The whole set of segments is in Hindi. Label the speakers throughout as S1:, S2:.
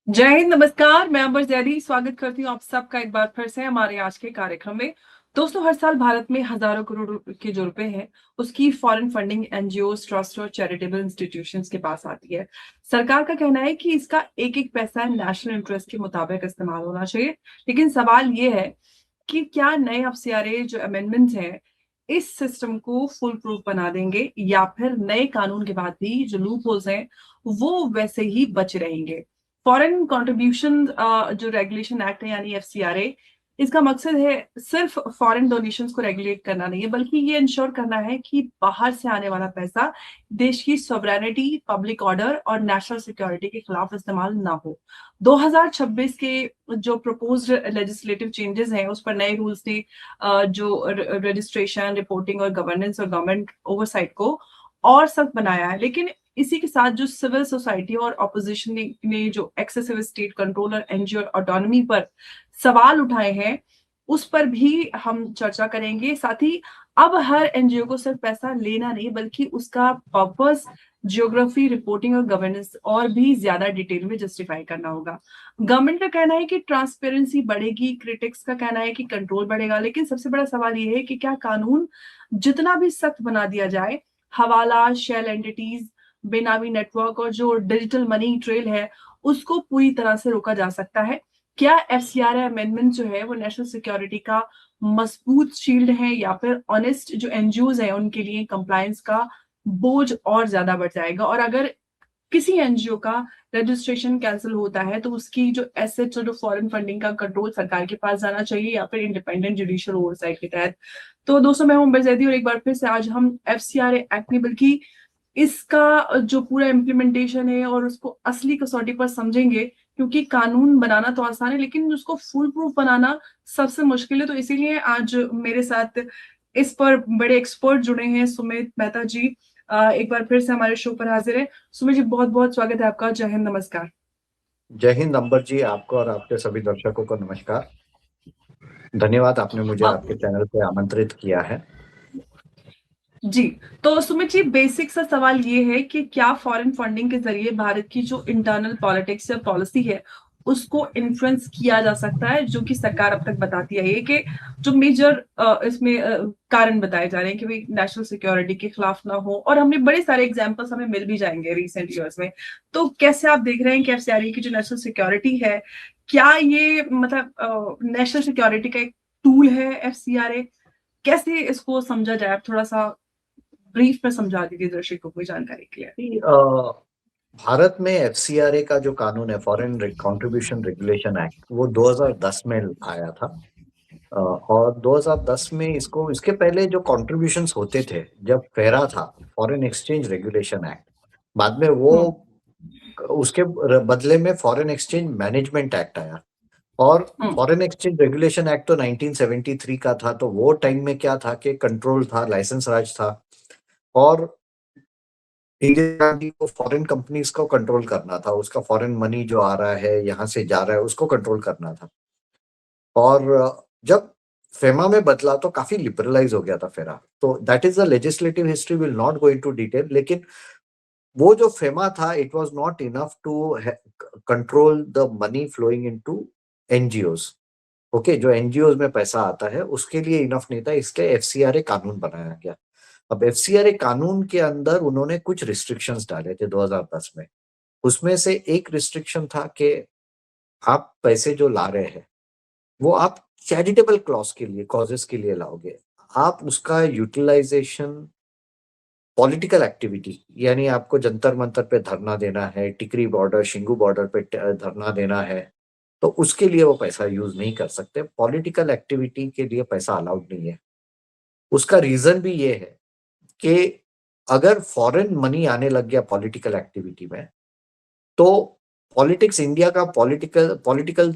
S1: जय हिंद, नमस्कार। मैं अंबर जैदी स्वागत करती हूँ आप सबका एक बार फिर से हमारे आज के कार्यक्रम में। दोस्तों, हर साल भारत में हजारों करोड़ के जो रुपए हैं उसकी फॉरेन फंडिंग एनजीओ, ट्रस्ट और चैरिटेबल इंस्टीट्यूशंस के पास आती है। सरकार का कहना है कि इसका एक एक पैसा नेशनल इंटरेस्ट के मुताबिक इस्तेमाल होना चाहिए। लेकिन सवाल ये है कि क्या नए एफसीआरए जो अमेंडमेंट्स हैं इस सिस्टम को फुल प्रूफ बना देंगे, या फिर नए कानून के बाद भी जो लूप होल्स हैं वो वैसे ही बचे रहेंगे। फॉरेन कंट्रीब्यूशन जो रेगुलेशन एक्ट है यानी एफसीआरए, इसका मकसद है सिर्फ फॉरेन डोनेशंस को रेगुलेट करना नहीं है, बल्कि ये इंश्योर करना है कि बाहर से आने वाला पैसा देश की सॉवरेनिटी, पब्लिक ऑर्डर और नेशनल सिक्योरिटी के खिलाफ इस्तेमाल ना हो। 2026 के जो प्रपोज्ड लेजिस्लेटिव चेंजेस हैं उस पर नए रूल्स ने जो रजिस्ट्रेशन, रिपोर्टिंग और गवर्नेंस और गवर्नमेंट ओवरसाइट को और सख्त बनाया है। लेकिन इसी के साथ जो सिविल सोसाइटी और ऑपोजिशन ने जो एक्सेसिव स्टेट कंट्रोल और एनजीओ ऑटोनॉमी पर सवाल उठाए हैं उस पर भी हम चर्चा करेंगे। साथ ही अब हर एनजीओ को सिर्फ पैसा लेना नहीं, बल्कि उसका पर्पस, जियोग्राफी, रिपोर्टिंग और गवर्नेंस और भी ज्यादा डिटेल में जस्टिफाई करना होगा। गवर्नमेंट का कहना है कि ट्रांसपेरेंसी बढ़ेगी, क्रिटिक्स का कहना है कि कंट्रोल बढ़ेगा। लेकिन सबसे बड़ा सवाल ये है कि क्या कानून जितना भी सख्त बना दिया जाए, हवाला, शेल एंटिटीज, बेनामी नेटवर्क और जो डिजिटल मनी ट्रेल है उसको पूरी तरह से रोका जा सकता है? क्या एफसीआरए अमेंडमेंट जो है वो नेशनल सिक्योरिटी का मजबूत शील्ड है, या फिर ऑनेस्ट जो एनजीओज हैं उनके लिए कंप्लायंस का बोझ और ज्यादा बढ़ जाएगा? और अगर किसी एनजीओ का रजिस्ट्रेशन कैंसिल होता है तो उसकी जो एसेट्स और जो फॉरेन फंडिंग का कंट्रोल सरकार के पास जाना चाहिए, या फिर इंडिपेंडेंट जुडिशियल ओवरसाइट के तहत? तो दोस्तों, मैं हूं अंबर जैदी और एक बार फिर से आज हम एफसीआरए एक्ट नहीं बल्कि इसका जो पूरा इम्प्लीमेंटेशन है और उसको असली कसौटी पर समझेंगे, क्योंकि कानून बनाना तो आसान है लेकिन उसको फुल प्रूफ बनाना सबसे मुश्किल है। तो इसीलिए आज मेरे साथ इस पर बड़े एक्सपर्ट जुड़े हैं। सुमित मेहता जी एक बार फिर से हमारे शो पर हाजिर है। सुमित जी, बहुत बहुत स्वागत है आपका। जय हिंद, नमस्कार।
S2: जय हिंद अंबर जी, आपको और आपके सभी दर्शकों को नमस्कार। धन्यवाद, आपने मुझे आपके चैनल पे आमंत्रित किया है।
S1: जी, तो सुमित जी, बेसिक सा सवाल ये है कि क्या फॉरेन फंडिंग के जरिए भारत की जो इंटरनल पॉलिटिक्स या पॉलिसी है उसको इन्फ्लुएंस किया जा सकता है, जो कि सरकार अब तक बताती है कि जो मेजर इसमें कारण बताए जा रहे हैं कि भाई नेशनल सिक्योरिटी के खिलाफ ना हो, और हमने बड़े सारे एग्जांपल्स हमें मिल भी जाएंगे रिसेंट ईयर्स में। तो कैसे आप देख रहे हैं कि एफसीआरए की जो नेशनल सिक्योरिटी है, क्या ये मतलब नेशनल सिक्योरिटी का एक टूल है एफसीआरए? कैसे इसको समझा जाए? आप थोड़ा सा ब्रीफ में समझा दीजिए दर्शकों को जानकारी के लिए।
S2: भारत में एफसीआरए का जो कानून है, फॉरेन कंट्रीब्यूशन रेगुलेशन एक्ट, वो 2010 में आया था। और 2010 में इसके पहले जो कॉन्ट्रीब्यूशंस होते थे, जब फेरा था, फॉरेन एक्सचेंज रेगुलेशन एक्ट, बाद में वो उसके बदले में फॉरेन एक्सचेंज मैनेजमेंट एक्ट आया। और फॉरेन एक्सचेंज रेगुलेशन एक्ट तो 1973 का था। तो वो टाइम में क्या था कि कंट्रोल था, लाइसेंस राज था, और इंदिरा गांधी को फॉरेन कंपनीज को कंट्रोल करना था। उसका फॉरेन मनी जो आ रहा है, यहाँ से जा रहा है, उसको कंट्रोल करना था। और जब फेमा में बदला तो काफी लिबरलाइज हो गया था फेरा। तो that is the legislative history, will not go into detail. लेकिन वो जो फेमा था, it was not enough to control the money flowing into NGOs. Okay, जो एनजीओज में पैसा आता है उसके लिए इनफ नहीं था, इसलिए एफसीआरए कानून बनाया गया। अब एफसीआरए कानून के अंदर उन्होंने कुछ रिस्ट्रिक्शंस डाले थे 2010 में। उसमें से एक रिस्ट्रिक्शन था कि आप पैसे जो ला रहे हैं वो आप चैरिटेबल क्लॉज के लिए, कॉजेस के लिए लाओगे। आप उसका यूटिलाइजेशन पॉलिटिकल एक्टिविटी, यानी आपको जंतर मंतर पे धरना देना है, टिकरी बॉर्डर, शिंगू बॉर्डर पे धरना देना है, तो उसके लिए वो पैसा यूज नहीं कर सकते। पॉलिटिकल एक्टिविटी के लिए पैसा अलाउड नहीं है। उसका रीजन भी ये है कि अगर फॉरेन मनी आने लग गया पॉलिटिकल एक्टिविटी में, तो पॉलिटिक्स, इंडिया का पॉलिटिकल पॉलिटिकल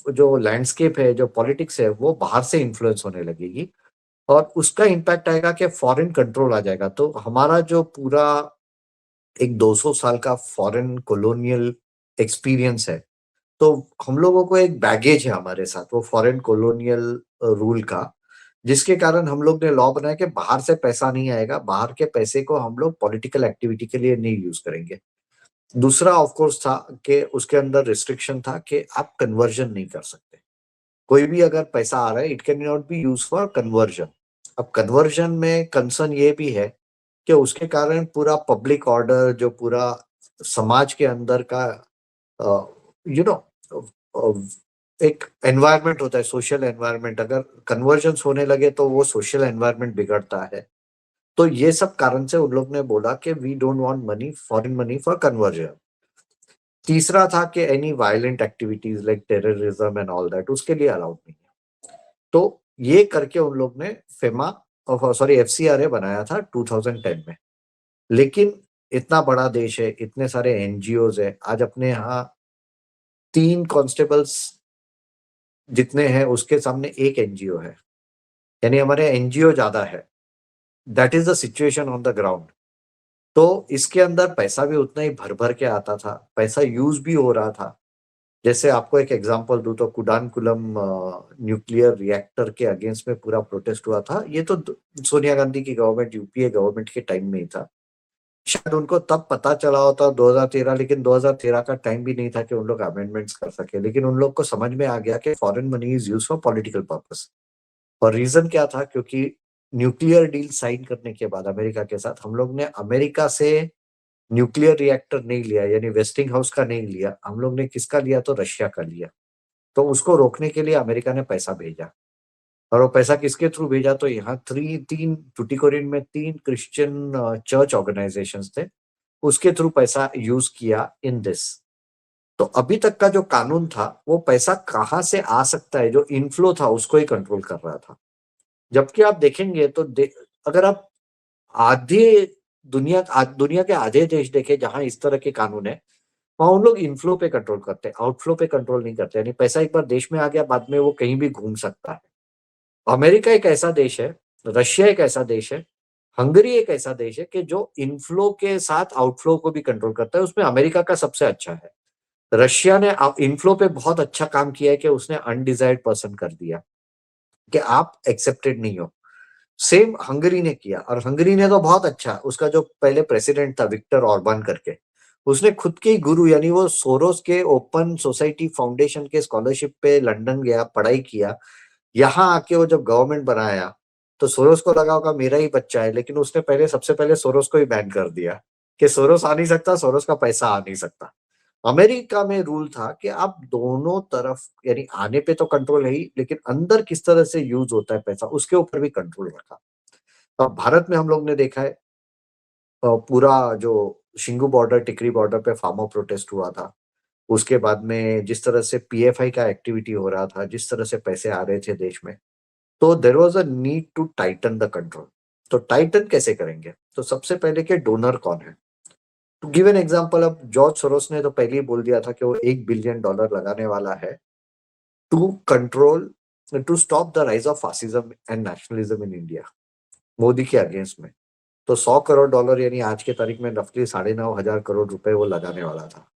S2: जो लैंडस्केप है, जो पॉलिटिक्स है, वो बाहर से इन्फ्लुएंस होने लगेगी, और उसका इम्पैक्ट आएगा कि फॉरेन कंट्रोल आ जाएगा। तो हमारा जो पूरा एक 200 साल का फॉरेन कॉलोनियल एक्सपीरियंस है, तो हम लोगों को एक बैगेज है हमारे साथ, वो फॉरेन कॉलोनियल रूल का, जिसके कारण हम लोग ने लॉ बनाया कि बाहर से पैसा नहीं आएगा, बाहर के पैसे को हम लोग पॉलिटिकल एक्टिविटी के लिए नहीं यूज करेंगे। दूसरा ऑफ कोर्स था कि उसके अंदर रिस्ट्रिक्शन था कि आप कन्वर्जन नहीं कर सकते। कोई भी अगर पैसा आ रहा है, it can not be use for conversion. अब कन्वर्जन में कंसर्न ये भी है कि उसके कारण पूरा पब्लिक ऑर्डर, जो पूरा समाज के अंदर का यू नो एक एनवायरनमेंट होता है, सोशल एनवायरनमेंट, अगर कन्वर्जन होने लगे तो वो सोशल एनवायरनमेंट बिगड़ता है। तो ये सब कारण से उन लोग ने बोला कि we don't want money, foreign money for conversion. तीसरा था कि any violent activities like terrorism and all that, उसके लिए अलाउड नहीं है। तो ये करके उन लोग ने फेमा सॉरी एफसीआरए बनाया था 2010 में। लेकिन इतना बड़ा देश है, इतने सारे एनजीओज है, आज अपने यहाँ 3 कांस्टेबल्स जितने हैं उसके सामने एक एनजीओ है, यानी हमारे एनजीओ ज्यादा है। That is the situation on the ground. तो इसके अंदर पैसा भी उतना ही भर भर के आता था, पैसा यूज भी हो रहा था। जैसे आपको एक एग्जांपल दूं तो कुडानकुलम न्यूक्लियर रिएक्टर के अगेंस्ट में पूरा प्रोटेस्ट हुआ था। ये तो सोनिया गांधी की गवर्नमेंट, यूपीए गवर्नमेंट के टाइम में ही था। शायद उनको तब पता चला होता 2013, लेकिन 2013 का टाइम भी नहीं था कि उन लोग अमेंडमेंट्स कर सके। लेकिन उन लोग को समझ में आ गया कि foreign money is use for political purpose. और रीजन क्या था? क्योंकि न्यूक्लियर डील साइन करने के बाद अमेरिका के साथ, हम लोग ने अमेरिका से न्यूक्लियर रिएक्टर नहीं लिया, यानी वेस्टिंग हाउस का नहीं लिया, हम लोग ने किसका लिया? तो रशिया का लिया। तो उसको रोकने के लिए अमेरिका ने पैसा भेजा। और वो पैसा किसके थ्रू भेजा? तो यहाँ तीन टुटिकोरिन में 3 क्रिश्चियन चर्च ऑर्गेनाइजेशंस थे, उसके थ्रू पैसा यूज किया इन दिस। तो अभी तक का जो कानून था वो पैसा कहाँ से आ सकता है, जो इनफ्लो था उसको ही कंट्रोल कर रहा था। जबकि आप देखेंगे तो अगर आप आधे दुनिया के आधे देश देखे जहां इस तरह के कानून है, वहां उन लोग इनफ्लो पे कंट्रोल करते हैं, आउटफ्लो पे कंट्रोल नहीं करते। यानी पैसा एक बार देश में आ गया, बाद में वो कहीं भी घूम सकता है। अमेरिका एक ऐसा देश है, रशिया एक ऐसा देश है, हंगरी एक ऐसा देश है कि जो इनफ्लो के साथ आउटफ्लो को भी कंट्रोल करता है। उसमें अमेरिका का सबसे अच्छा है। रशिया ने इनफ्लो पे बहुत अच्छा काम किया है कि उसने अनडिजायर्ड पर्सन कर दिया कि आप एक्सेप्टेड नहीं हो। सेम हंगरी ने किया, और हंगरी ने तो बहुत अच्छा, उसका जो पहले प्रेसिडेंट था विक्टर ऑर्बान करके, उसने खुद के ही गुरु, यानी वो सोरोस के ओपन सोसाइटी फाउंडेशन के स्कॉलरशिप पे लंदन गया, पढ़ाई किया। यहाँ आके वो जब गवर्नमेंट बनाया तो सोरोस को लगा होगा मेरा ही बच्चा है, लेकिन उसने सबसे पहले सोरोस को ही बैन कर दिया कि सोरोस आ नहीं सकता, सोरोस का पैसा आ नहीं सकता। अमेरिका में रूल था कि आप दोनों तरफ, यानी आने पे तो कंट्रोल है ही, लेकिन अंदर किस तरह से यूज होता है पैसा, उसके ऊपर भी कंट्रोल रखा। अब भारत में हम लोग ने देखा है पूरा जो शिंगू बॉर्डर, टिकरी बॉर्डर पे फार्मर प्रोटेस्ट हुआ था। उसके बाद में जिस तरह से पीएफआई का एक्टिविटी हो रहा था, जिस तरह से पैसे आ रहे थे देश में, तो there was a need to tighten the control. तो टाइटन कैसे करेंगे? तो सबसे पहले के डोनर कौन है? टू गिव एन एग्जांपल, अब जॉर्ज सोरोस ने तो पहले ही बोल दिया था कि वो $1 बिलियन लगाने वाला है to control, to stop the rise of fascism and nationalism in India, Modi के अगेंस्ट में। तो $100 करोड़, यानी आज के तारीख में रफली 9,500 करोड़ रुपए वो लगाने वाला था।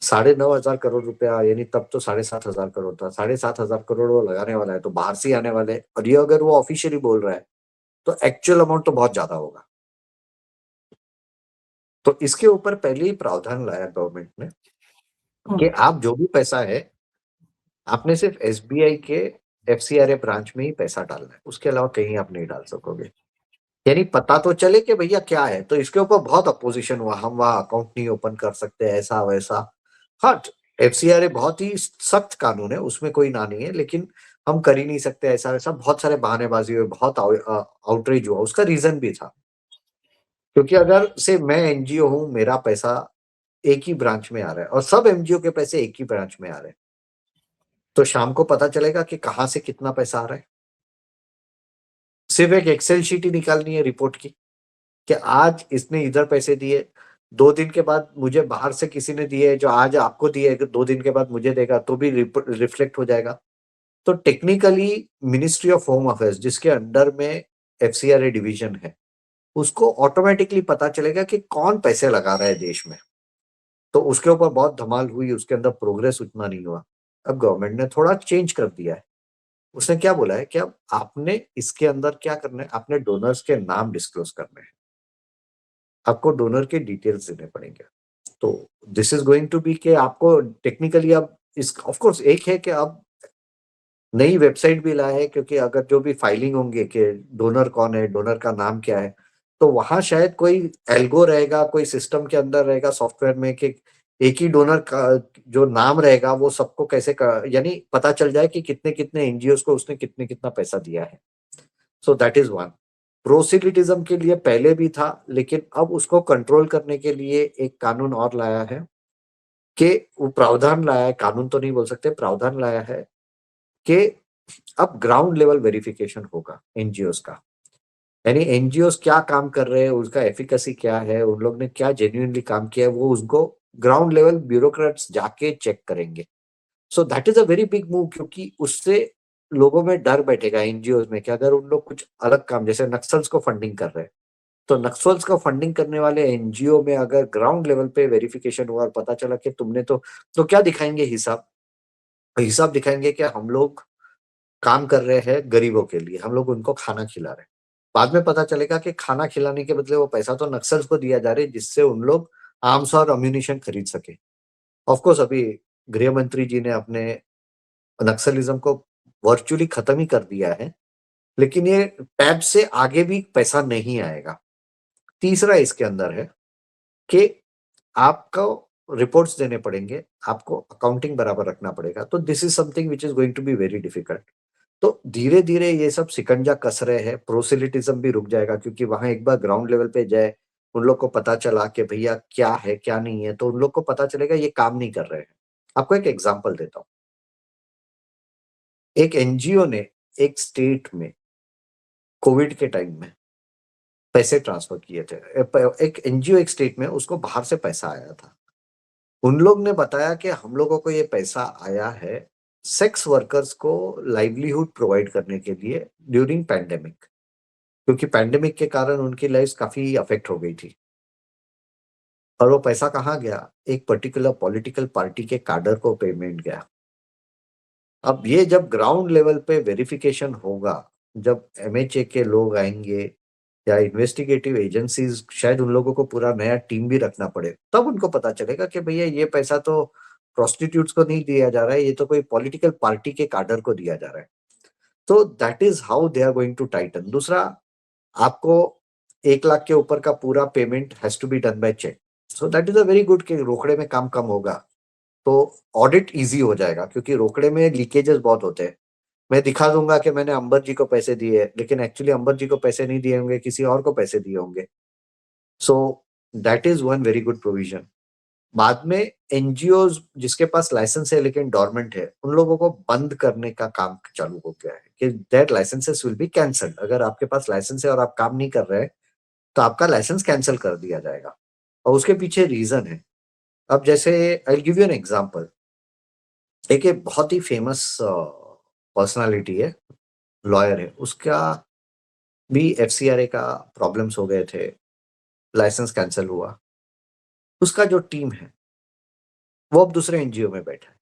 S2: 9,500 करोड़ रुपया, यानी तब तो 7,500 करोड़ था। 7,500 करोड़ वो लगाने वाला है, तो बाहर से ही आने वाले हैं। और ये अगर वो ऑफिशियली बोल रहा है तो एक्चुअल अमाउंट तो बहुत ज्यादा होगा। तो इसके ऊपर पहले ही प्रावधान लाया गवर्नमेंट ने कि आप जो भी पैसा है, आपने सिर्फ एसबीआई के एफसीआरए ब्रांच में ही पैसा डालना है, उसके अलावा कहीं आप नहीं डाल सकोगे। यानी पता तो चले कि भैया क्या है। तो इसके ऊपर बहुत अपोजिशन हुआ, हम वहाँ अकाउंट नहीं ओपन कर सकते, ऐसा वैसा। हाँ, एफसीआरए बहुत ही सख्त कानून है, उसमें कोई ना नहीं है, लेकिन हम कर ही नहीं सकते, ऐसा वैसा बहुत सारे बहानेबाजी हुए, बहुत आउटरीच हुआ। उसका रीजन भी था, क्योंकि अगर से मैं एनजीओ हूँ, मेरा पैसा एक ही ब्रांच में आ रहा है और सब एनजीओ के पैसे एक ही ब्रांच में आ रहे हैं, तो शाम को पता चलेगा कि कहाँ से कितना पैसा आ रहा है। सिर्फ एक एक्सेल शीट ही निकालनी है रिपोर्ट की कि आज इसने इधर पैसे दिए, 2 दिन के बाद मुझे बाहर से किसी ने दिए, जो आज आपको दिए 2 दिन के बाद मुझे देगा, तो भी रिफ्लेक्ट हो जाएगा। तो technically ministry of home affairs, जिसके अंडर में एफसीआरए डिवीजन है, उसको ऑटोमेटिकली पता चलेगा कि कौन पैसे लगा रहा है देश में। तो उसके ऊपर बहुत धमाल हुई, उसके अंदर प्रोग्रेस उतना नहीं हुआ। अब गवर्नमेंट ने थोड़ा चेंज कर दिया है। उसने क्या बोला है कि अब आपने इसके अंदर क्या करना है, आपने डोनर्स के नाम डिस्क्लोज करने हैं, आपको डोनर के डिटेल्स देने पड़ेंगे। तो this is going to be कि आपको टेक्निकली अब इस ऑफ कोर्स एक है कि अब नई वेबसाइट भी लाए है, क्योंकि अगर जो भी फाइलिंग होंगे कि डोनर कौन है, डोनर का नाम क्या है, तो वहां शायद कोई एल्गो रहेगा, कोई सिस्टम के अंदर रहेगा सॉफ्टवेयर में कि एक ही डोनर का जो नाम रहेगा वो सबको यानी पता चल जाए कि कितने कितने एनजीओ को उसने कितने कितना पैसा दिया है। So that is one. Proselytism के लिए पहले भी था, लेकिन अब उसको कंट्रोल करने के लिए एक कानून और लाया है कि वो प्रावधान लाया है, कानून तो नहीं बोल सकते, प्रावधान लाया है कि अब ग्राउंड लेवल वेरिफिकेशन होगा एनजीओस का। यानी एनजीओस क्या काम कर रहे हैं, उसका एफिकेसी क्या है, उन लोग ने क्या जेन्युइनली काम किया है, वो उसको ग्राउंड लेवल ब्यूरोक्रेट्स जाके चेक करेंगे। सो that is a very big move, क्योंकि उससे लोगों में डर बैठेगा एनजीओ में कि अगर उन लोग कुछ अलग काम, जैसे नक्सल्स को फंडिंग कर रहे हैं, तो नक्सल्स को फंडिंग करने वाले एनजीओ में अगर ग्राउंड लेवल पे वेरिफिकेशन हुआ और पता चला कि तुमने तो क्या दिखाएंगे हिसाब, हिसाब दिखाएंगे कि हम लोग काम कर रहे हैं गरीबों के लिए, हम लोग उनको खाना खिला रहे हैं। बाद में पता चलेगा कि खाना खिलाने के बदले वो पैसा तो नक्सल्स को दिया जा रहा है, जिससे उन लोग आर्म्स और अम्यूनिशन खरीद सके। ऑफ कोर्स अभी गृह मंत्री जी ने अपने नक्सलिज्म को वर्चुअली खत्म ही कर दिया है, लेकिन ये टैब से आगे भी पैसा नहीं आएगा। तीसरा इसके अंदर है कि आपको रिपोर्ट्स देने पड़ेंगे, आपको अकाउंटिंग बराबर रखना पड़ेगा। तो this is something which is going to be very difficult. तो धीरे-धीरे ये सब शिकंजा कस रहे हैं, प्रोसेलिटिज्म भी रुक जाएगा, क्योंकि वहाँ एक बार ग्राउंड लेवल पे जाए, उन लोग को पता चला कि भैया क्या है, क्या नहीं है, तो उन लोग को पता चलेगा ये काम नहीं कर रहे हैं। आपको एक एग्जांपल देता हूँ। एक एनजीओ ने एक स्टेट में कोविड के टाइम में पैसे ट्रांसफर किए थे। एक एनजीओ एक स्टेट में, उसको बाहर से पैसा आया था। उन लोग ने बताया कि हम लोगों को ये पैसा आया है सेक्स वर्कर्स को लाइवलीहुड प्रोवाइड करने के लिए ड्यूरिंग पैंडेमिक, क्योंकि पैंडेमिक के कारण उनकी लाइफ काफी अफेक्ट हो गई थी। और वो पैसा कहाँ गया? एक पर्टिकुलर पॉलिटिकल पार्टी के कैडर को पेमेंट गया। अब ये जब ग्राउंड लेवल पे वेरिफिकेशन होगा, जब एमएचए के लोग आएंगे या इन्वेस्टिगेटिव एजेंसीज, शायद उन लोगों को पूरा नया टीम भी रखना पड़े, तब उनको पता चलेगा कि भैया ये पैसा तो प्रोस्टिट्यूट्स को नहीं दिया जा रहा है, ये तो कोई पॉलिटिकल पार्टी के कैडर को दिया जा रहा है। तो that is how they are going to Titan. दूसरा, आपको 1 लाख के ऊपर का पूरा payment has to be done by cheque. So that is a very good कि रोकड़े में काम कम होगा, तो ऑडिट इजी हो जाएगा, क्योंकि रोकड़े में लीकेजेस बहुत होते हैं। मैं दिखा दूंगा कि मैंने अंबर जी को पैसे दिए, लेकिन एक्चुअली अंबर जी को पैसे नहीं दिए होंगे, किसी और को पैसे दिए होंगे। सो that is one very good provision. बाद में एनजीओ जिसके पास लाइसेंस है लेकिन डोरमेंट है, उन लोगों को बंद करने का काम चालू हो गया है कि that licences will be cancelled. अगर आपके पास लाइसेंस है और आप काम नहीं कर रहे हैं, तो आपका लाइसेंस कैंसिल कर दिया जाएगा। और उसके पीछे रीजन है। अब जैसे I give you an example. एक ये बहुत ही फेमस पर्सनालिटी है, लॉयर है, उसका भी एफसीआरए का प्रॉब्लम्स हो गए थे, लाइसेंस कैंसिल हुआ। उसका जो टीम है वो अब दूसरे एनजीओ में बैठा है।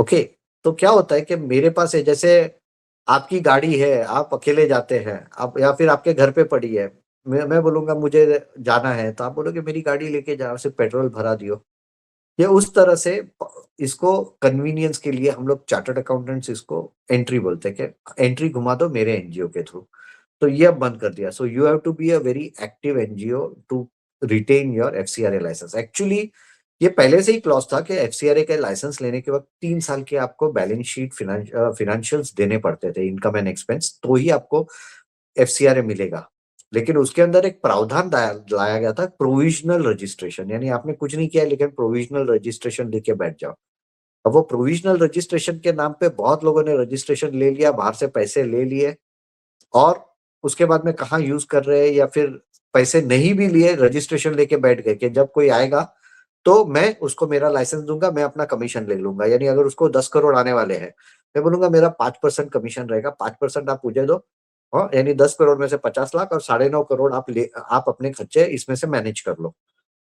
S2: ओके, तो क्या होता है कि मेरे पास है, जैसे आपकी गाड़ी है, आप अकेले जाते हैं, आप या फिर आपके घर पे पड़ी है, मैं बोलूंगा मुझे जाना है, तो आप बोलोगे मेरी गाड़ी लेके जाओ, सिर्फ पेट्रोल भरा दियो। ये उस तरह से इसको कन्वीनियंस के लिए हम लोग चार्टर्ड अकाउंटेंट्स इसको एंट्री बोलते हैं कि एंट्री घुमा दो मेरे एनजीओ के थ्रू। तो ये अब बंद कर दिया। So you have to be a very active NGO to retain your FCRA licence. Actually ये पहले से ही क्लॉज था कि एफसीआरए के लाइसेंस लेने के वक्त 3 साल के आपको बैलेंस शीट फिनेंशियल्स देने पड़ते थे, इनकम एंड एक्सपेंस, तो ही आपको एफसीआरए मिलेगा। लेकिन उसके अंदर एक प्रावधान लाया गया था, प्रोविजनल रजिस्ट्रेशन, यानी आपने कुछ नहीं किया लेकिन प्रोविजनल रजिस्ट्रेशन लेके बैठ जाओ। अब वो प्रोविजनल रजिस्ट्रेशन के नाम पे बहुत लोगों ने रजिस्ट्रेशन ले लिया, बाहर से पैसे ले लिए, और उसके बाद में कहाँ यूज कर रहे हैं, या फिर पैसे नहीं भी लिए, रजिस्ट्रेशन लेके बैठ गए कि जब कोई आएगा तो मैं उसको मेरा लाइसेंस दूंगा, मैं अपना कमीशन ले लूंगा। यानी अगर उसको 10 करोड़ आने वाले हैं, मैं बोलूंगा मेरा 5% कमीशन रहेगा, 5% आप मुझे दो। हाँ, यानी 10 करोड़ में से 50 लाख और 9.5 करोड़ आप अपने खर्चे इसमें से मैनेज कर लो।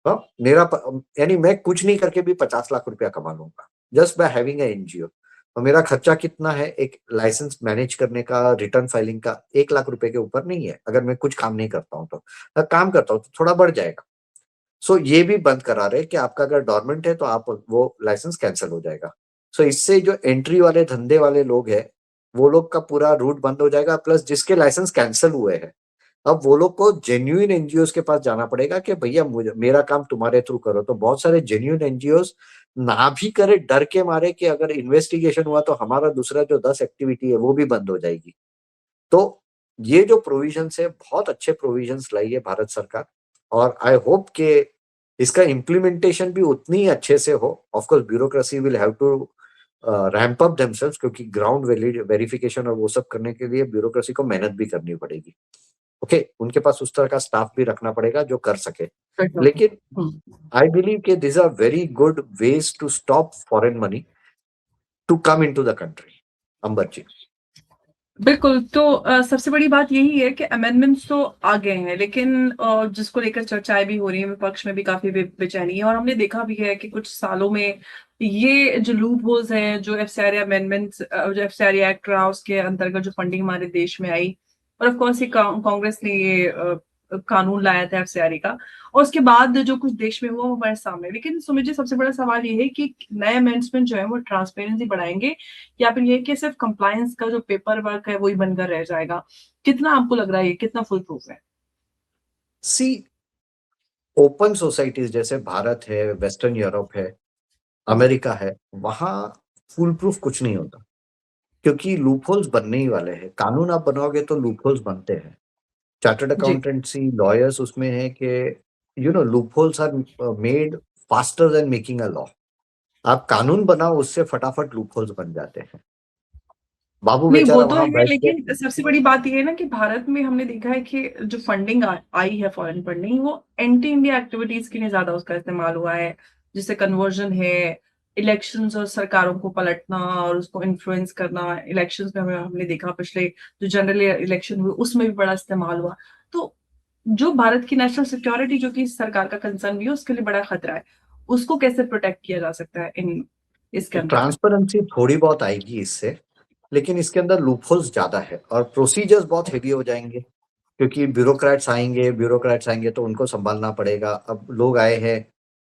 S2: हाँ, यानी मैं कुछ नहीं करके भी 50 लाख रुपया कमा लूंगा, just by having a NGO. और मेरा खर्चा कितना है एक लाइसेंस मैनेज करने का, रिटर्न फाइलिंग का, 1 लाख रुपए के ऊपर नहीं है, अगर मैं कुछ काम नहीं करता हूँ तो। अगर काम करता हूँ तो थोड़ा बढ़ जाएगा। सो ये भी बंद करा रहे कि आपका अगर डॉर्मेंट है तो आप वो लाइसेंस कैंसिल हो जाएगा। सो इससे जो एंट्री वाले धंधे वाले लोग हैं वो लोग का पूरा रूट बंद हो जाएगा, प्लस जिसके लाइसेंस कैंसिल हुए हैं अब वो लोग को जेन्युइन एनजीओ के पास जाना पड़ेगा कि भैया मुझे मेरा काम तुम्हारे थ्रू करो। तो बहुत सारे जेन्युइन एनजीओ ना भी करे डर के मारे कि अगर इन्वेस्टिगेशन हुआ तो हमारा दूसरा जो 10 एक्टिविटी है वो भी बंद हो जाएगी। तो ये जो प्रोविजंस है बहुत अच्छे प्रोविजंस लाई है भारत सरकार, और आई होप कि इसका इम्प्लीमेंटेशन भी उतनी ही अच्छे से हो। Of course bureaucracy will have to ramp up themselves, क्योंकि ग्राउंड वेरिफिकेशन और वो सब करने के लिए ब्यूरोक्रेसी को मेहनत भी करनी पड़ेगी। ओके, उनके पास उस तरह का स्टाफ भी रखना पड़ेगा जो कर सके। लेकिन आई बिलीव कि this are very good ways to stop foreign money to come into the country. Amber ji.
S1: बिल्कुल। तो सबसे बड़ी बात यही है कि अमेंडमेंट्स तो आ गए हैं, लेकिन जिसको लेकर चर्चाएं भी हो रही हैं, विपक्ष में भी काफी बेचैनी है, और हमने देखा भी है कि कुछ सालों में ये जो लूप होल्स हैं, जो एफसीआरए अमेंडमेंट्स, जो एफसीआरए एक्ट रहा उसके अंतर्गत जो फंडिंग हमारे देश में आई, और ऑफ कोर्स ये कांग्रेस ने ये कानून लाया था एफसीआरए का, और उसके बाद जो कुछ देश में हुआ वो हमारे सामने। लेकिन सुमित जी, सबसे बड़ा सवाल ये है कि नए अमेंडमेंट जो है वो ट्रांसपेरेंसी बढ़ाएंगे, या फिर ये कि सिर्फ कंप्लायंस का जो पेपर वर्क है वही बनकर रह जाएगा? कितना आपको लग रहा है ये कितना फुल प्रूफ है?
S2: सी, ओपन सोसाइटीज जैसे भारत है, वेस्टर्न यूरोप है, अमेरिका है, वहां फुल प्रूफ कुछ नहीं होता, क्योंकि लूपहोल्स बनने ही वाले हैं। कानून आप बनाओगे तो लूपहोल्स बनते हैं। चार्टर्ड
S1: जी।
S2: अकाउंटेंसी लॉयर्स उसमें है कि loopholes are made faster than making a law. आप कानून बनाओ उससे फटाफट लूपहोल्स बन जाते हैं। बाबू
S1: नहीं, वो
S2: बेचारा
S1: तो
S2: वहां
S1: है,
S2: बैठ के।
S1: लेकिन सबसे बड़ी बात ये है ना कि भारत में हमने देखा है कि जो फंडिंग आई है फॉरेन फंडिंग, वो एंटी इंडिया एक्टिविटीज के लिए ज्यादा उसका इस्तेमाल हुआ है, जिससे कन्वर्जन है, इलेक्शंस और सरकारों को पलटना और उसको इन्फ्लुएंस करना। इलेक्शंस में हमने देखा पिछले जो जनरल इलेक्शन हुए उसमें भी बड़ा इस्तेमाल हुआ। तो जो भारत की नेशनल सिक्योरिटी, जो कि सरकार का कंसर्न भी है, उसके लिए बड़ा खतरा है। उसको कैसे प्रोटेक्ट किया जा सकता है इन इसके अंतर्गत?
S2: ट्रांसपेरेंसी थोड़ी बहुत आएगी इससे, लेकिन इसके अंदर लूपहोल्स ज्यादा है और प्रोसीजर्स बहुत हेवी हो जाएंगे, क्योंकि ब्यूरोक्रेट्स आएंगे तो उनको संभालना पड़ेगा। अब लोग आए हैं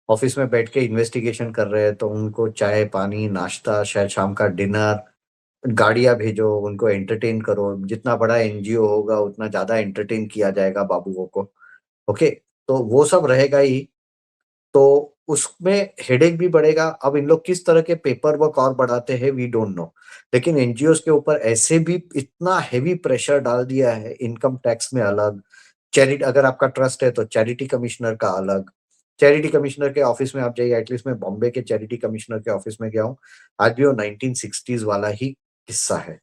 S2: ऑफिस में बैठ के इन्वेस्टिगेशन कर रहे हैं, तो उनको चाय पानी नाश्ता, शायद शाम का डिनर, गाड़ियां भेजो, उनको एंटरटेन करो। जितना बड़ा एनजीओ होगा उतना ज्यादा एंटरटेन किया जाएगा बाबुओं को। ओके, तो वो सब रहेगा ही, तो उसमें हेडेक भी बढ़ेगा। अब इन लोग किस तरह के पेपर वर्क और बढ़ाते हैं वी डोंट नो, लेकिन एनजीओ के ऊपर ऐसे भी इतना हेवी प्रेशर डाल दिया है, इनकम टैक्स में अलग, चैरिटी, अगर आपका ट्रस्ट है तो चैरिटी कमिश्नर का अलग। चैरिटी कमिश्नर के ऑफिस में आप जाइए, एटलीस्ट मैं बॉम्बे के चैरिटी कमिश्नर के ऑफिस में गया हूँ, आज भी वो 1960s वाला ही किस्सा है।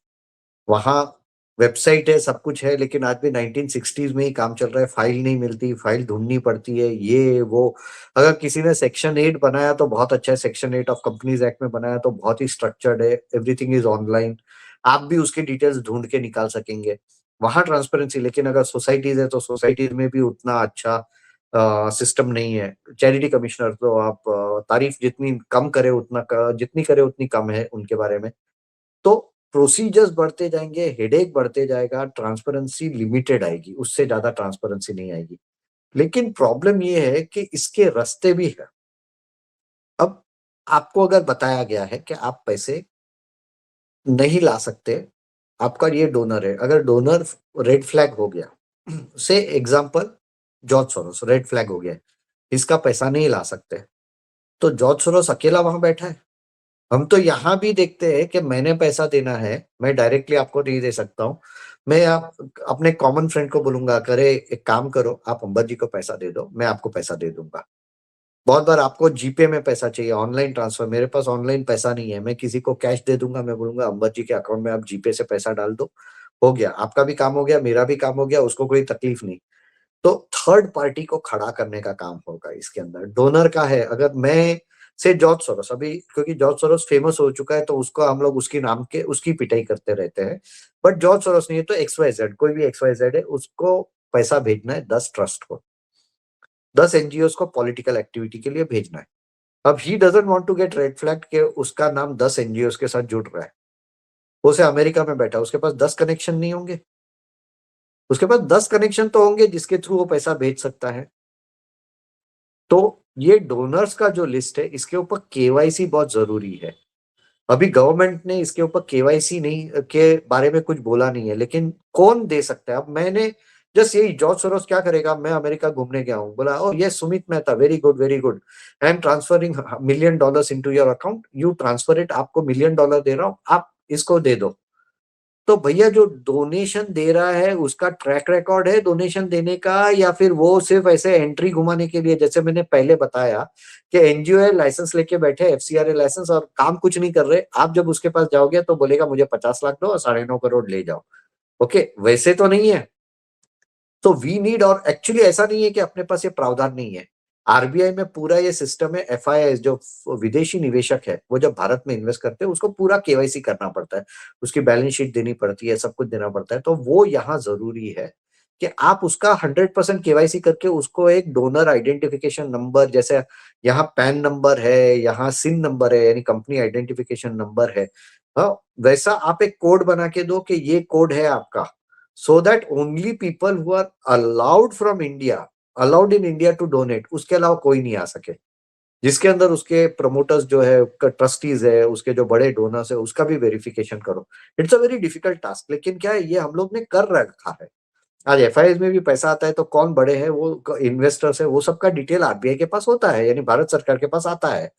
S2: वहाँ वेबसाइट है, सब कुछ है, लेकिन आज भी 1960s में ही काम चल रहा है। फाइल नहीं मिलती, फाइल ढूंढनी पड़ती है, ये वो। अगर किसी ने सेक्शन 8 बनाया तो बहुत अच्छा है, सेक्शन 8 ऑफ कंपनीज एक्ट में बनाया तो बहुत ही स्ट्रक्चर्ड है, एवरीथिंग इज ऑनलाइन, आप भी उसकी डिटेल्स ढूंढ के निकाल सकेंगे। वहां ट्रांसपेरेंसी, लेकिन अगर सोसाइटीज है तो सोसाइटीज में भी उतना अच्छा सिस्टम नहीं है। चैरिटी कमिश्नर तो आप तारीफ जितनी कम करे उतना जितनी करे उतनी कम है उनके बारे में। तो प्रोसीजर्स बढ़ते जाएंगे, हेडेक बढ़ते जाएगा, ट्रांसपेरेंसी लिमिटेड आएगी, उससे ज्यादा ट्रांसपेरेंसी नहीं आएगी। लेकिन प्रॉब्लम ये है कि इसके रास्ते भी है। अब आपको अगर बताया गया है कि आप पैसे नहीं ला सकते, आपका ये डोनर है, अगर डोनर रेड फ्लैग हो गया, से example George Soros red flag हो गया, इसका पैसा नहीं ला सकते, तो जॉर्ज सोरोस अकेला वहां बैठा है। हम तो यहाँ भी देखते हैं कि मैंने पैसा देना है, मैं डायरेक्टली आपको नहीं दे सकता हूँ। मैं आप अपने कॉमन फ्रेंड को बोलूंगा, करे एक काम करो, आप अंबर जी को पैसा दे दो, मैं आपको पैसा दे दूंगा। बहुत बार आपको जीपे में पैसा चाहिए, ऑनलाइन ट्रांसफर, मेरे पास ऑनलाइन पैसा नहीं है, मैं किसी को कैश दे दूंगा, मैं बोलूंगा अंबर जी के अकाउंट में आप जीपे से पैसा डाल दो, हो गया, आपका भी काम हो गया, मेरा भी काम हो गया, उसको कोई तकलीफ नहीं। तो थर्ड पार्टी को खड़ा करने का काम होगा इसके अंदर। डोनर का है, अगर मैं से जॉर्ज सोरोस, अभी क्योंकि जॉर्ज सोरोस फेमस हो चुका है तो उसको हम लोग उसकी नाम के उसकी पिटाई करते रहते हैं, बट जॉर्ज सोरोस नहीं है तो XYZ, कोई भी XYZ है, उसको पैसा भेजना है 10 ट्रस्ट को, 10 एनजीओ को पॉलिटिकल एक्टिविटी के लिए भेजना है। अब he doesn't want to get red flag के उसका नाम 10 एनजीओ के साथ जुड़ रहा है। वो से अमेरिका में बैठा, उसके पास 10 कनेक्शन नहीं होंगे? उसके पास 10 कनेक्शन तो होंगे जिसके थ्रू वो पैसा भेज सकता है। तो ये डोनर्स का जो लिस्ट है, इसके ऊपर केवाईसी बहुत जरूरी है। अभी गवर्नमेंट ने इसके ऊपर केवाईसी नहीं के बारे में कुछ बोला नहीं है, लेकिन कौन दे सकता है? अब मैंने जस्ट यही, जॉर्ज सोरोस क्या करेगा, मैं अमेरिका घूमने गया हूँ, बोला ओ ये Sumit Mehta, very good, I am transferring $1 million into your account, you transfer it, आपको $1 million दे रहा हूँ, आप इसको दे दो। तो भैया जो डोनेशन दे रहा है उसका ट्रैक रिकॉर्ड है डोनेशन देने का, या फिर वो सिर्फ ऐसे एंट्री घुमाने के लिए? जैसे मैंने पहले बताया कि एनजीओ लाइसेंस लेके बैठे, एफसीआरए लाइसेंस, और काम कुछ नहीं कर रहे। आप जब उसके पास जाओगे तो बोलेगा मुझे 50 लाख दो और 9.5 करोड़ ले जाओ। ओके, वैसे तो नहीं है। तो वी नीड, और एक्चुअली ऐसा नहीं है कि अपने पास ये प्रावधान नहीं है। आरबीआई में पूरा ये सिस्टम है। एफआईआई जो विदेशी निवेशक है, वो जब भारत में इन्वेस्ट करते हैं उसको पूरा केवाईसी करना पड़ता है, उसकी बैलेंस शीट देनी पड़ती है, सब कुछ देना पड़ता है। तो वो यहाँ जरूरी है कि आप उसका 100% केवाईसी करके उसको एक डोनर आइडेंटिफिकेशन नंबर, जैसे यहाँ पैन नंबर है, यहाँ सिन नंबर है, यानी कंपनी आइडेंटिफिकेशन नंबर है, हाँ, वैसा आप एक कोड बना के दो कि ये कोड है आपका, so that only people who are allowed from India, allowed in India to donate, उसके अलावा कोई नहीं आ सके। जिसके अंदर उसके प्रमोटर्स जो है, ट्रस्टीज है, उसके जो बड़े डोनर्स है, उसका भी वेरिफिकेशन करो। It's a very difficult task, लेकिन क्या है, ये हम लोग ने कर रखा है। आज एफआईआई में भी पैसा आता है तो कौन बड़े हैं, वो इन्वेस्टर्स है, वो सबका डिटेल आरबीआई के पास होता है, यानी भारत सरकार के पास आता है।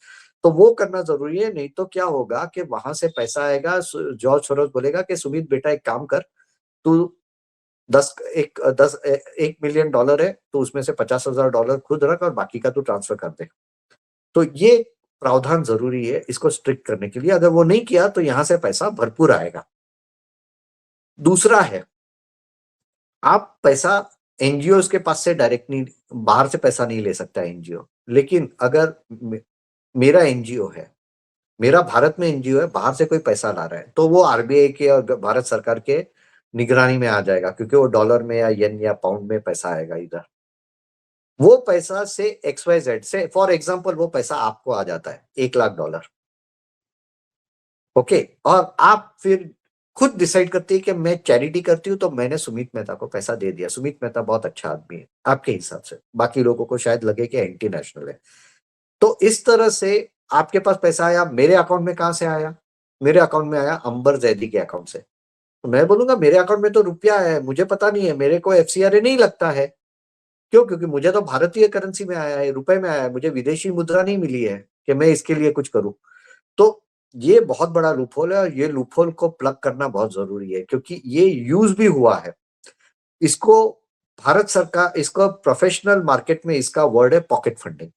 S2: तो वो करना जरूरी है, नहीं तो क्या होगा कि वहां से पैसा आएगा, जॉर्ज सोरोस बोलेगा कि सुमित बेटा एक काम कर, तू 1 मिलियन डॉलर है तो उसमें से $50,000 खुद रख और बाकी का तू ट्रांसफर कर दे। तो ये प्रावधान जरूरी है इसको स्ट्रिक्ट करने के लिए। अगर वो नहीं किया तो यहां से पैसा भरपूर आएगा। दूसरा है, आप पैसा एनजीओ के पास से डायरेक्ट नहीं, बाहर से पैसा नहीं ले सकता एनजीओ। लेकिन अगर मेरा एनजीओ है, मेरा भारत में एनजीओ है, बाहर से कोई पैसा ला रहा है, तो वो आरबीआई के और भारत सरकार के निगरानी में आ जाएगा, क्योंकि वो डॉलर में या येन या पाउंड में पैसा आएगा इधर। वो पैसा से XYZ से, फॉर एग्जांपल, वो पैसा आपको आ जाता है $1 लाख। ओके, और आप फिर खुद डिसाइड करती है कि मैं चैरिटी करती हूँ, तो मैंने सुमित मेहता को पैसा दे दिया। सुमित मेहता बहुत अच्छा आदमी है आपके हिसाब से, बाकी लोगों को शायद लगे कि एंटी नेशनल है। तो इस तरह से आपके पास पैसा आया, मेरे अकाउंट में कहां से आया? मेरे अकाउंट में आया अंबर जैदी के अकाउंट से। तो मैं बोलूंगा मेरे अकाउंट में तो रुपया है, मुझे पता नहीं है, मेरे को एफसीआरए नहीं लगता है। क्यों? क्योंकि मुझे तो भारतीय करेंसी में आया है, रुपए में आया है, मुझे विदेशी मुद्रा नहीं मिली है कि मैं इसके लिए कुछ करूं। तो ये बहुत बड़ा लूपहोल है, और ये लूपहोल को प्लग करना बहुत जरूरी है, क्योंकि ये यूज भी हुआ है। इसको भारत सरकार, इसको प्रोफेशनल मार्केट में इसका वर्ड है पॉकेट फंडिंग।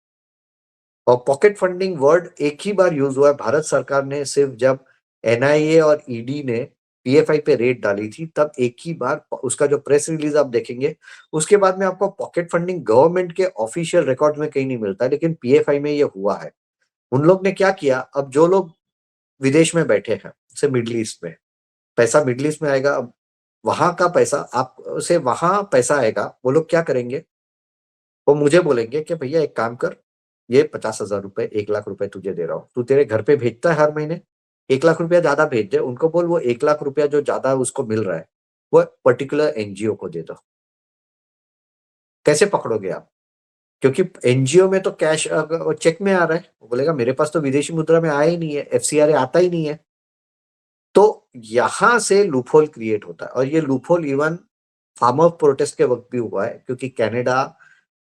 S2: और पॉकेट फंडिंग वर्ड एक ही बार यूज हुआ है, भारत सरकार ने सिर्फ जब एनआईए और ईडी ने पीएफआई पे रेड डाली थी, तब एक ही बार, उसका जो प्रेस रिलीज आप देखेंगे, उसके बाद में आपको पॉकेट फंडिंग गवर्नमेंट के ऑफिशियल रिकॉर्ड में कहीं नहीं मिलता, लेकिन पीएफआई में ये हुआ है। उन लोग ने क्या किया, अब जो लोग विदेश में बैठे हैं, जैसे मिडिल ईस्ट में, पैसा मिडिल ईस्ट में आएगा, अब वहां का पैसा आप से वहां पैसा आएगा, वो लोग क्या करेंगे, वो मुझे बोलेंगे कि भैया एक काम कर, ये 50,000 रुपए, 1 लाख रुपए तुझे दे रहा हूँ, तू तेरे घर पे भेजता है हर महीने, 1 लाख रुपया ज्यादा भेज दे, उनको बोल वो 1 लाख रुपया जो ज्यादा उसको मिल रहा है वो पर्टिकुलर एनजीओ को दे दो। कैसे पकड़ोगे आप? क्योंकि एनजीओ में तो कैश चेक में आ रहा है, वो बोलेगा मेरे पास तो विदेशी मुद्रा में आया ही नहीं है, एफसीआरए आता ही नहीं है। तो यहां से लूपहोल क्रिएट होता है, और ये लूपहोल इवन फार्मर प्रोटेस्ट के वक्त भी हुआ है, क्योंकि कनाडा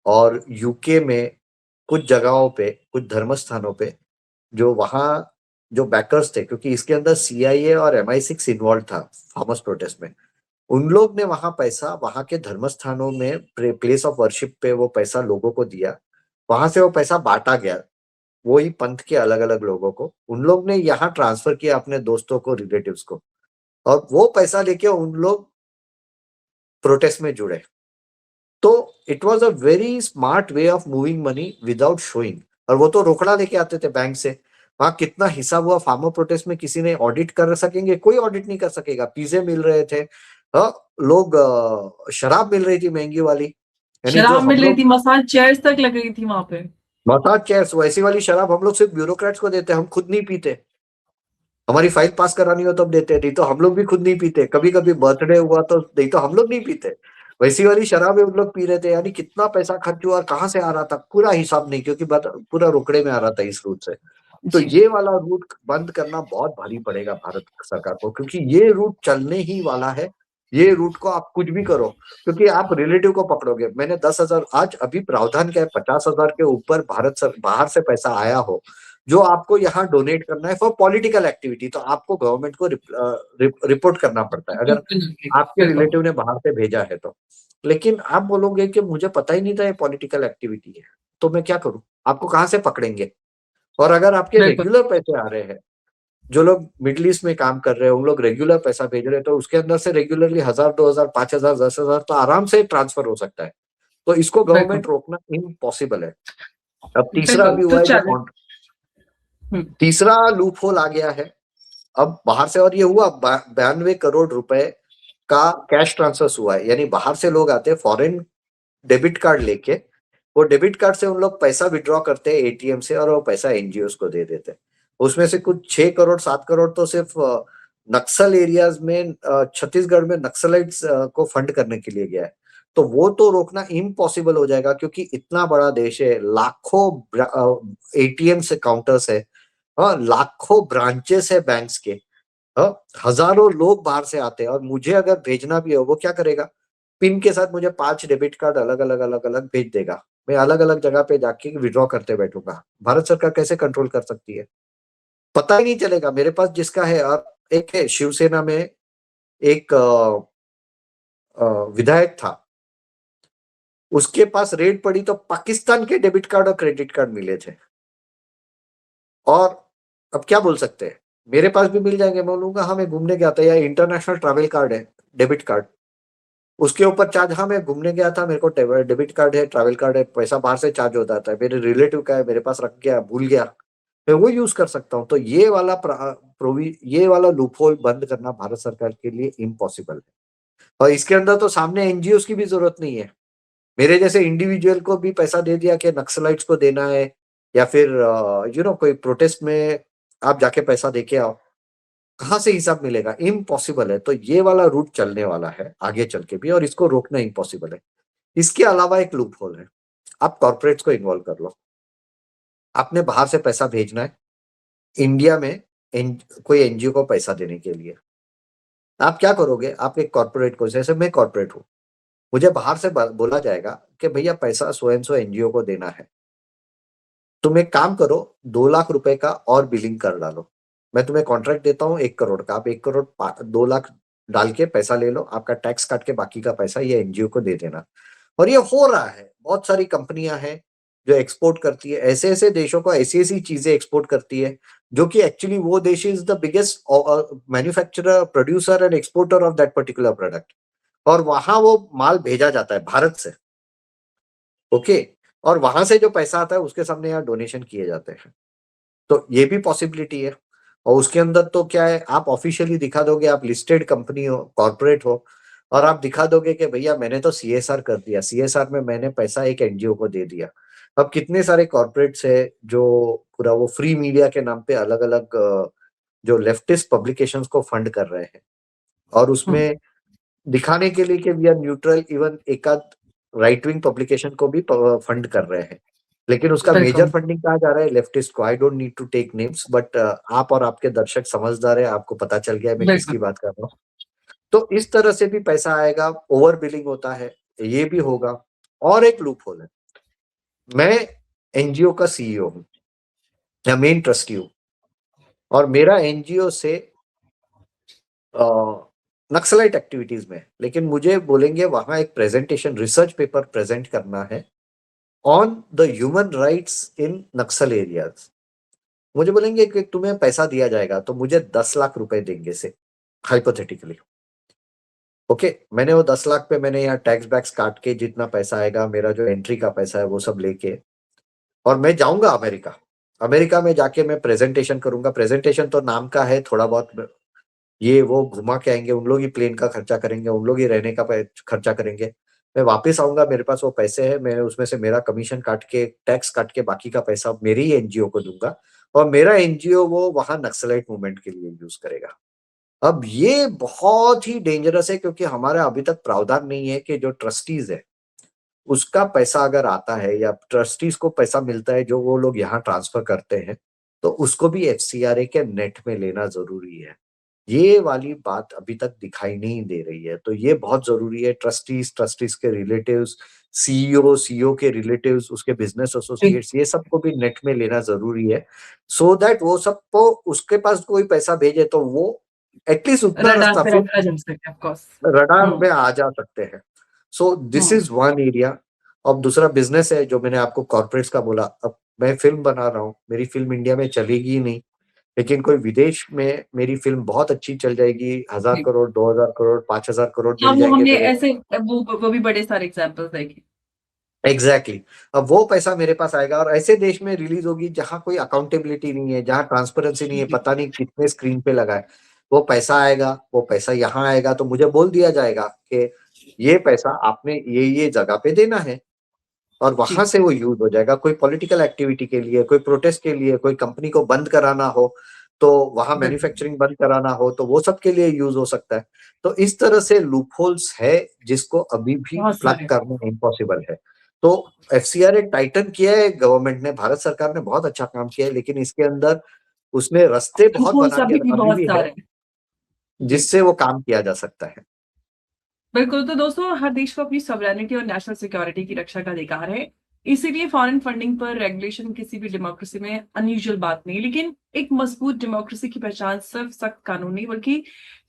S2: और यूके में कुछ जगहों पे, कुछ धर्म स्थानों पे, जो वहां जो बैकर्स थे, क्योंकि इसके अंदर सीआईए और MI6 इन्वॉल्व था फार्मर्स प्रोटेस्ट में, उन लोग ने वहां पैसा, वहां के धर्म स्थानों में प्लेस ऑफ वर्शिप पे वो पैसा लोगों को दिया, वहां से वो पैसा बांटा गया, वही पंथ के अलग अलग लोगों को, उन लोग ने यहाँ ट्रांसफर किया अपने दोस्तों को, रिलेटिव्स को, और वो पैसा लेके उन लोग प्रोटेस्ट में जुड़े। तो it was a very smart way of moving money without showing. और वो तो रोकड़ा लेके आते थे बैंक से, वहां कितना हिसाब हुआ फार्मर प्रोटेस्ट में किसी ने ऑडिट कर सकेंगे? कोई ऑडिट नहीं कर सकेगा। पिज्जे मिल रहे थे, लोग, शराब मिल रही थी महंगी वाली, यानी जो
S1: शराब
S2: हम
S1: मिल रही
S2: लोग,
S1: थी, मसाज चेयर्स तक लग गई थी वहां पे।
S2: मसाज चेयर्स, वैसी वाली शराब हम लोग सिर्फ ब्यूरोक्रेट्स को देते हैं, हम खुद नहीं पीते। हमारी फाइल पास करानी हो तब देते, नहीं तो हम लोग भी खुद नहीं पीते। कभी कभी बर्थडे हुआ तो, नहीं तो हम लोग नहीं पीते। वैसी वाली शराबें उन लोग पी रहे थे, यानी कितना पैसा खर्च हुआ और कहाँ से आ रहा था पूरा हिसाब नहीं, क्योंकि पूरा रोकड़े में आ रहा था इस रूट से। तो
S1: जी
S2: ये वाला रूट बंद करना बहुत भारी पड़ेगा भारत सरकार को, क्योंकि ये रूट चलने ही वाला है। ये रूट को आप कुछ भी करो, क्योंकि आप रिलेटिव को पकड़ोगे। मैंने 10,000, आज अभी प्रावधान क्या है, 50,000 के ऊपर बाहर से पैसा आया हो जो आपको यहाँ डोनेट करना है फॉर पॉलिटिकल एक्टिविटी, तो आपको गवर्नमेंट को रिपोर्ट करना पड़ता है, अगर आपके
S1: बिल्कुल
S2: रिलेटिव ने बाहर से भेजा है तो। लेकिन आप बोलोगे कि मुझे पता ही नहीं था ये पॉलिटिकल एक्टिविटी है, तो मैं क्या करूं? आपको कहाँ से पकड़ेंगे? और अगर आपके
S1: बिल्कुल
S2: रेगुलर पैसे आ रहे हैं, जो लोग मिडिल ईस्ट में काम कर रहे हैं उन लोग रेगुलर पैसा भेज रहे हैं, तो उसके अंदर से रेगुलरली 1,000, 2,000, 5,000, 10,000 तो आराम से ट्रांसफर हो सकता है। तो इसको
S1: बिल्कुल
S2: गवर्नमेंट रोकना इम्पॉसिबल है। अब तीसरा
S1: बिल्कुल
S2: भी
S1: तो
S2: हुआ है जो
S1: चले। हम्म,
S2: तीसरा लूप होल आ गया है अब बाहर से, और ये हुआ 92 करोड़ रुपए का कैश ट्रांसफर हुआ है। यानी बाहर से लोग आते हैं फॉरेन डेबिट कार्ड लेके, वो डेबिट कार्ड से उन लोग पैसा विड्रॉ करते हैं एटीएम से, और वो पैसा एनजीओ को दे देते हैं। उसमें से कुछ 6 करोड़ 7 करोड़ तो सिर्फ नक्सल एरियाज में, छत्तीसगढ़ में नक्सलाइट्स को फंड करने के लिए गया है। तो वो तो रोकना इम्पॉसिबल हो जाएगा, क्योंकि इतना बड़ा देश है, लाखों एटीएम से काउंटर्स है, हाँ, लाखों ब्रांचेस है बैंक्स के, हाँ, हजारों लोग बाहर से आते हैं। और मुझे अगर भेजना भी हो, वो क्या करेगा? पिन के साथ मुझे 5 डेबिट कार्ड अलग अलग भेज देगा। मैं अलग अलग जगह पे जाके विड्रॉ करते बैठूंगा। भारत सरकार कैसे कंट्रोल कर सकती है? पता ही नहीं चलेगा मेरे पास जिसका है। और एक है शिवसेना में एक विधायक था, उसके पास रेड पड़ी तो पाकिस्तान के डेबिट कार्ड और क्रेडिट कार्ड मिले थे। और अब क्या बोल सकते हैं? मेरे पास भी मिल जाएंगे, मैं बोलूंगा हाँ मैं घूमने गया था, या इंटरनेशनल ट्रैवल कार्ड है, डेबिट कार्ड, उसके ऊपर चार्ज, हाँ मैं घूमने गया था, मेरे को डेबिट कार्ड है, ट्रैवल कार्ड है, पैसा बाहर से चार्ज होता था, मेरे रिलेटिव का है, मेरे पास रख गया, भूल गया, मैं वो यूज कर सकता हूँ। तो ये वाला लूपहोल बंद करना भारत सरकार के लिए इम्पॉसिबल है। और इसके अंदर तो सामने एनजीओ की भी जरूरत नहीं है। मेरे जैसे इंडिविजुअल को भी पैसा दे दिया कि नक्सलाइट्स को देना है, या फिर कोई प्रोटेस्ट में आप जाके पैसा दे के आओ, कहाँ से हिसाब मिलेगा? इम्पॉसिबल है। तो ये वाला रूट चलने वाला है आगे चल के भी, और इसको रोकना इम्पॉसिबल है। इसके अलावा एक लूप होल है, आप कॉर्पोरेट्स को इन्वॉल्व कर लो। आपने बाहर से पैसा भेजना है इंडिया में, कोई एनजीओ को पैसा देने के लिए, आप क्या करोगे? आप एक कॉर्पोरेट को, जैसे मैं कॉर्पोरेट हूँ, मुझे बाहर से बोला जाएगा कि भैया पैसा सो एंड सो एनजीओ को देना है, तुम एक काम करो, 2 लाख रुपए का और बिलिंग कर डालो। मैं तुम्हें कॉन्ट्रैक्ट देता हूँ 1 करोड़ का, आप 1 करोड़ 2 लाख डाल के पैसा ले लो, आपका टैक्स काट के बाकी का पैसा ये एनजीओ को दे देना। और ये हो रहा है, बहुत सारी कंपनियां हैं जो एक्सपोर्ट करती है, ऐसे ऐसे देशों को ऐसी ऐसी चीजें एक्सपोर्ट करती है, जो कि एक्चुअली वो देश is the biggest manufacturer, producer and exporter of that particular product. और वहां वो माल भेजा जाता है भारत से, ओके, और वहां से जो पैसा आता है उसके सामने यहाँ डोनेशन किए जाते हैं। तो ये भी पॉसिबिलिटी है। और उसके अंदर तो क्या है, आप ऑफिशियली दिखा दोगे, आप लिस्टेड कंपनी हो, कॉर्पोरेट हो, और आप दिखा दोगे कि भैया मैंने तो सीएसआर कर दिया, सीएसआर में मैंने पैसा एक एनजीओ को दे दिया। अब कितने सारे कॉर्पोरेट्स है जो पूरा वो फ्री मीडिया के नाम पे अलग अलग जो लेफ्टिस्ट पब्लिकेशंस को फंड कर रहे हैं, और
S1: हम्म,
S2: उसमें दिखाने के लिए कि वी आर न्यूट्रल, इवन एक आध राइट विंग पब्लिकेशन को भी फंड कर रहे हैं। लेकिन उसका मेजर
S1: बिल्कुल
S2: फंडिंग कहा जा रहा है लेफ्टिस्ट को। I don't need to take names, but आप और आपके दर्शक समझदार है, आपको पता चल गया है मैं
S1: बिल्कुल
S2: किसकी बात कर रहा हूँ। तो इस तरह से भी पैसा आएगा, ओवर बिलिंग होता है, ये भी होगा। और एक लूप होल है, मैं एनजीओ का सीईओ हूँ या मेन ट्रस्टी हूँ, और मेरा एनजीओ से नक्सलाइट एक्टिविटीज में, लेकिन मुझे बोलेंगे वहां एक प्रेजेंटेशन, रिसर्च पेपर प्रेजेंट करना है on the human rights in Naxal areas. मुझे बोलेंगे कि तुम्हें पैसा दिया जाएगा, तो मुझे 10 लाख रुपए देंगे से, हाइपोथेटिकली, ओके। मैंने वो 10 लाख पे मैंने यहाँ टैक्स बैक्स काट के जितना पैसा आएगा, मेरा जो एंट्री का पैसा है वो सब लेके, और मैं जाऊंगा अमेरिका। अमेरिका में जाके मैं प्रेजेंटेशन करूंगा। प्रेजेंटेशन तो नाम का है, थोड़ा बहुत ये वो घुमा के आएंगे, उन लोग ही प्लेन का खर्चा करेंगे, उन लोग ही रहने का खर्चा करेंगे। मैं वापस आऊंगा, मेरे पास वो पैसे है, मैं उसमें से मेरा कमीशन काट के, टैक्स काट के बाकी का पैसा मेरे ही एनजीओ को दूंगा, और मेरा एनजीओ वो वहां नक्सलाइट मूवमेंट के लिए यूज करेगा। अब ये बहुत ही डेंजरस है, क्योंकि हमारा अभी तक प्रावधान नहीं है कि जो ट्रस्टीज है उसका पैसा अगर आता है या ट्रस्टीज को पैसा मिलता है जो वो लोग यहाँ ट्रांसफर करते हैं, तो उसको भी एफसीआरए के नेट में लेना जरूरी है। ये वाली बात अभी तक दिखाई नहीं दे रही है, तो ये बहुत जरूरी है। ट्रस्टीज के रिलेटिव्स, सीईओ के रिलेटिव्स, उसके बिजनेस
S1: जी,
S2: एसोसिएट्स, ये सबको भी नेट में लेना जरूरी है, सो दैट वो सबको, उसके पास कोई पैसा भेजे तो वो एटलीस्ट उतना
S1: रडार
S2: रास्ता
S1: पे
S2: फिर
S1: रखा जा सके, ऑफ कोर्स।
S2: रडार
S1: हम्म।
S2: में आ जा सकते हैं। So this
S1: hmm.
S2: Is one area. अब दूसरा बिजनेस है, जो मैंने आपको कॉर्पोरेट्स का बोला। अब मैं फिल्म बना रहा हूँ, मेरी फिल्म इंडिया में चलेगी ही नहीं, लेकिन कोई विदेश में मेरी फिल्म बहुत अच्छी चल जाएगी, 1000 करोड़, 2000 करोड़, 5000 करोड़
S1: हाँ,
S2: मिल
S1: वो
S2: जाएंगे
S1: हमने
S2: मेरे।
S1: ऐसे वो भी बड़े सारे एग्जांपल्स देखे।
S2: Exactly exactly। अब वो पैसा मेरे पास आएगा और ऐसे देश में रिलीज होगी जहां कोई अकाउंटेबिलिटी नहीं है, जहां ट्रांसपेरेंसी नहीं है,
S1: जी।
S2: पता नहीं कितने स्क्रीन पे लगा है। वो पैसा आएगा, वो पैसा यहाँ आएगा तो मुझे बोल दिया जाएगा कि ये पैसा आपने ये जगह पे देना है, और वहां
S1: जी।
S2: से वो यूज हो जाएगा। कोई पॉलिटिकल एक्टिविटी के लिए, कोई प्रोटेस्ट के लिए, कोई कंपनी को बंद कराना हो, तो वहां
S1: बिल्कुल।
S2: मैन्युफैक्चरिंग बंद कराना हो, तो वो सब के लिए यूज हो सकता है। तो इस तरह से लूपहोल्स है जिसको अभी भी
S1: बहुत
S2: प्लग
S1: सारे।
S2: करना इम्पॉसिबल है। तो एफसीआरए टाइटन किया है गवर्नमेंट ने, भारत सरकार ने बहुत अच्छा काम किया है, लेकिन इसके अंदर उसने रास्ते बहुत
S1: लूपहोल्स
S2: बना के
S1: अभी भी
S2: अभी
S1: बहुत
S2: भी है,
S1: सारे हैं। जी।
S2: जिससे वो काम किया जा सकता है।
S1: बिल्कुल, तो दोस्तों हर देश को अपनी सॉवरेनिटी और नेशनल सिक्योरिटी की रक्षा का अधिकार है। इसीलिए फॉरेन फंडिंग पर रेगुलेशन किसी भी डेमोक्रेसी में अनयूजुअल बात नहीं, लेकिन एक मजबूत डेमोक्रेसी की पहचान सिर्फ सख्त कानून नहीं बल्कि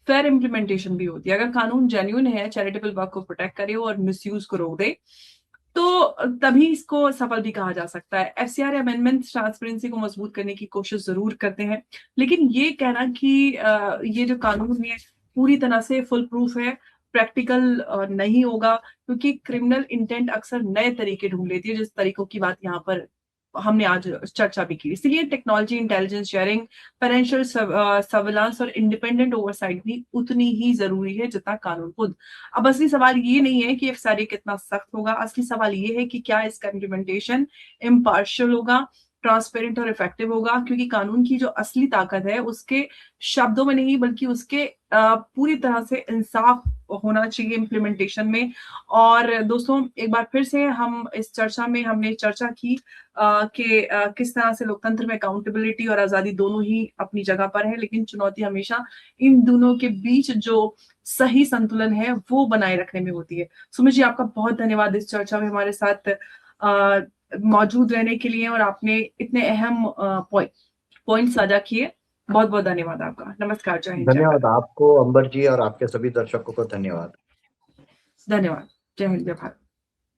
S1: फेयर इम्प्लीमेंटेशन भी होती है। अगर कानून जेन्युइन है, चैरिटेबल वर्क को प्रोटेक्ट करे और मिसयूज को रोक दे, तो तभी इसको सफल भी कहा जा सकता है। एफसीआर अमेंडमेंट ट्रांसपेरेंसी को मजबूत करने की कोशिश जरूर करते हैं, लेकिन ये कहना कि ये जो कानून है पूरी तरह से फुल प्रूफ है, प्रैक्टिकल नहीं होगा, क्योंकि क्रिमिनल इंटेंट अक्सर नए तरीके ढूंढ लेती है, जिस तरीकों की बात यहाँ पर हमने आज चर्चा भी की। इसलिए technology, intelligence sharing, financial surveillance और इंडिपेंडेंट ओवरसाइट भी उतनी ही जरूरी है जितना कानून खुद। अब असली सवाल ये नहीं है कि एफएसआरए कितना सख्त होगा, असली सवाल ये है कि क्या इसका इम्प्लीमेंटेशन इम्पार्शियल होगा, ट्रांसपेरेंट और इफेक्टिव होगा, क्योंकि कानून की जो असली ताकत है उसके शब्दों में नहीं बल्कि उसके पूरी तरह से इंसाफ होना चाहिए इम्प्लीमेंटेशन में। और दोस्तों एक बार फिर से हम इस चर्चा में हमने चर्चा की कि किस तरह से लोकतंत्र में अकाउंटेबिलिटी और आजादी दोनों ही अपनी जगह पर है, लेकिन चुनौती हमेशा इन दोनों के बीच जो सही संतुलन है वो बनाए रखने में होती है। सुमित जी, आपका बहुत धन्यवाद इस चर्चा में हमारे साथ मौजूद रहने के लिए, और आपने इतने अहम पॉइंट साझा किए। बहुत बहुत धन्यवाद आपका। नमस्कार, जय हिंद, जय
S2: धन्यवाद
S1: भारत।
S2: आपको, अंबर जी, और आपके सभी दर्शकों को धन्यवाद।
S1: धन्यवाद। जय हिंद, जय भारत।